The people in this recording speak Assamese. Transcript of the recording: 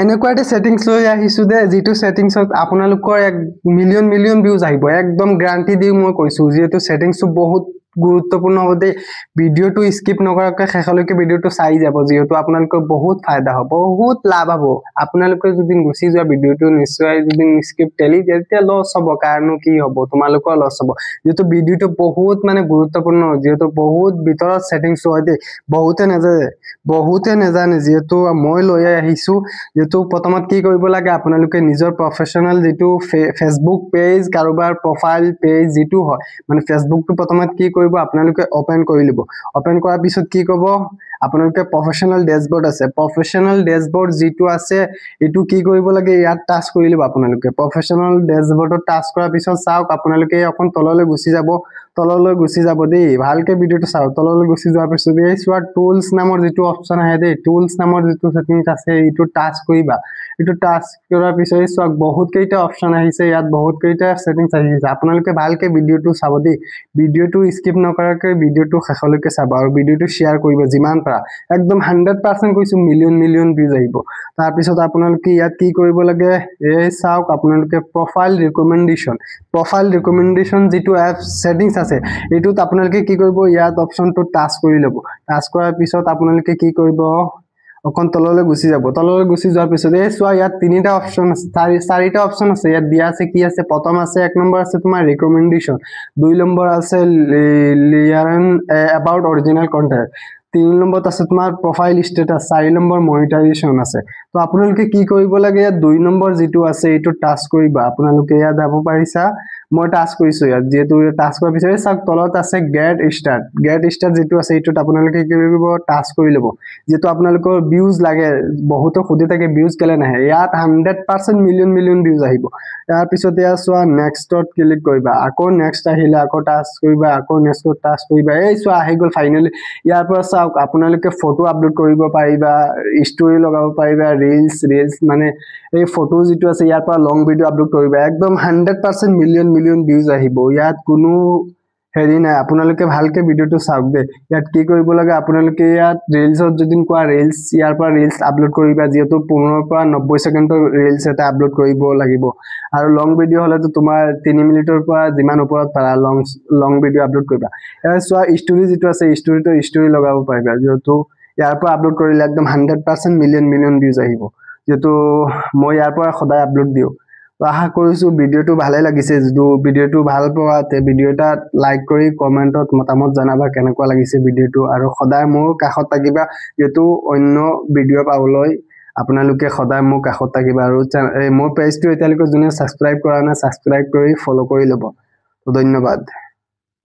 এনেকুৱা এটা সেটিংস লৈ আহিছো দে যেটো সেটিংসত আপোনালোকৰ 1 মিলিয়ন ভিউজ আহিব একদম গ্যাৰান্টি দিও মই কৈছো যেটো সেটিংসটো বহুত গুৰুত্বপূৰ্ণ হবে ভিডিওটো স্কিপ নকৰাকৈ শেষলৈকে ভিডিওটো চাই যাব যেটো আপোনালোকৰ বহুত ফায়দা হ'ব বহুত লাভ হ'ব আপোনালোকে যদি গুছি যোৱা ভিডিওটো নিশ্চয় যদি স্কিপ টেলি তেতিয়া লছ হ'ব কাৰণ কি হ'ব তোমালোকৰ লছ হ'ব যেটো ভিডিওটো বহুত মানে গুৰুত্বপূৰ্ণ যেটো বহুত ভিতৰত সেটিংস হয় দে বহুতে নেজানে যেটো মই লৈ আহিছো যেটো প্ৰথমত কি কৰিব লাগে আপোনালোকে নিজৰ প্ৰফেশনাল যেটো ফেসবুক পেজ কাৰোবাৰ প্ৰফাইল পেজ যেটো হয় মানে ফেসবুকটো প্ৰথমত কি কৰিব আপোনালোকে ওপেন কৰি লিব ওপেন কৰাৰ পিছত কি কৰিব আপোনালোকে প্ৰফেশনাল ড্যাশবোৰ্ড আছে প্ৰফেশনাল ড্যাশবোৰ্ড যেটো আছে এটো কি কৰিব লাগে ইয়াত টাচ কৰি লিব আপোনালোকে প্ৰফেশনাল ড্যাশবোৰ্ডত টাচ কৰাৰ পিছত চাওক আপোনালোকে এখন তললৈ গুছি যাব দেই ভালকে ভিডিওটো চাওক তললৈ গুছি যোৱাৰ পিছত এই সোৱা টুলস নামৰ যেটো অপচন আহে দেই টুলস নামৰ যেটো সেটিংস আছে এটো টাচ কৰিবা এটো টাচ কৰাৰ পিছত সোৱা বহুত কেইটা অপচন আহিছে ইয়াত বহুত কেইটা সেটিংস আহিছে আপোনালোকে ভালকে ভিডিওটো চাব দেই ভিডিওটো স্কিপ নকৰাকৈ ভিডিওটো শেষলৈকে চাব আৰু ভিডিওটো শেয়াৰ কৰিব যিমান পাৰা একদম 100% কৈছো মিলিয়ন ভিউজ আহিব তাৰ পিছত আপোনালোকে ইয়াত কি কৰিব লাগে এই চাওক আপোনালোকে প্ৰফাইল ৰিকমেন্ডেশন যেটো এপ সেটিংস আছে এটোত আপোনালোকে কি কৰিব ইয়াত অপচনটো টাচ কৰি লব টাচ কৰাৰ পিছত আপোনালোকে কি কৰিব অকন তললৈ গুছি যাব তললৈ গুছি যোৱাৰ পিছত এই সোৱা ইয়াত তিনিটা অপচন আছে চাৰিটা অপচন আছে ইয়াত দিয়া আছে কি আছে প্ৰথম আছে এক নম্বৰ আছে তোমাৰ ৰিকমেন্ডেশন দুই নম্বৰ আছে লিয়াৰন এবাউট অৰিজিনাল কন্টেন্ট 3 নম্বৰত আছে তোমাৰ প্ৰফাইল ষ্টেটাস 4 নম্বৰ মনিটাইজেশন আছে তো আপোনালোকে কি কৰিব লাগে ইয়াত 2 নম্বৰ যেটো আছে এটো টাচ কৰিবা আপোনালোকে ইয়াত যাব পাৰিছা মই টাচ কৰিছো ইয়াত যেটো টাচ কৰাৰ পিছত চাওক তলত আছে গেট ষ্টাৰ্ট যেটো আছে এটো আপোনালোকে কি কৰিব টাচ কৰি লব যেটো আপোনালোকৰ ভিউজ লাগে বহুত খুদি থাকে ভিউজ কেলে নাহে ইয়াত 100% মিলিয়ন ভিউজ আহিব তাৰ পিছত ইয়া সোৱা নেক্সটত ক্লিক কৰিবা আকৌ নেক্সট আহিলে আকৌ টাচ কৰিবা আকৌ নেক্সটত টাচ কৰিবা এই সোৱা আহি গল ফাইনালি ইয়াৰ পৰা চাওক আপোনালোকে ফটো আপলোড কৰিব পাৰিবা ষ্টৰি লগাব পাৰিবা ৰিলস মানে এই ফটো যেটো আছে ইয়াৰ পৰা লং ভিডিও আপলোড কৰিবা একদম 100% মিলিয়ন ভিউজ আহিব ইয়াত কোনো হেৰি নাই আপোনালোকে ভালকে ভিডিওটো চাওক দে ইয়াত কি কৰিব লাগে আপোনালোকে ইয়াত ৰিলছত যদি কোৱা ৰিলস ইয়াৰ পৰা ৰিলস আপলোড কৰিবা যেটো 15 পৰা 90 সেকেন্ডৰ ৰিলস এটা আপলোড কৰিব লাগিব আৰু লং ভিডিও হলে তো তোমাৰ 3 মিনিটৰ পৰা যিমান ওপৰত পাৰা লং ভিডিও আপলোড কৰিবা এই সোৱা ষ্টৰি যেটো আছে ষ্টৰি লগাব পাৰিবা যেটো ইয়াৰ পৰা আপলোড কৰিলে একদম 100% মিলিয়ন ভিউজ আহিব যেটো মই ইয়াৰ পৰা সদায় আপলোড দিও তো আশা কৰিছো ভিডিওটো ভালে লাগিছে যদি ভিডিওটো ভাল পোৱা তে ভিডিওটা লাইক কৰি কমেন্টত মতামত জনাবা কেনেকুৱা লাগিছে ভিডিওটো আৰু সদায় মোৰ কাখত থাকিবা যেটো অন্য ভিডিও পাবলৈ আপোনালোকে সদায় মোৰ কাখত থাকিবা আৰু মোৰ পেজটো এতিয়ালৈকে যোনে সাবস্ক্ৰাইব কৰা নাই সাবস্ক্ৰাইব কৰি ফলো কৰি লব তো ধন্যবাদ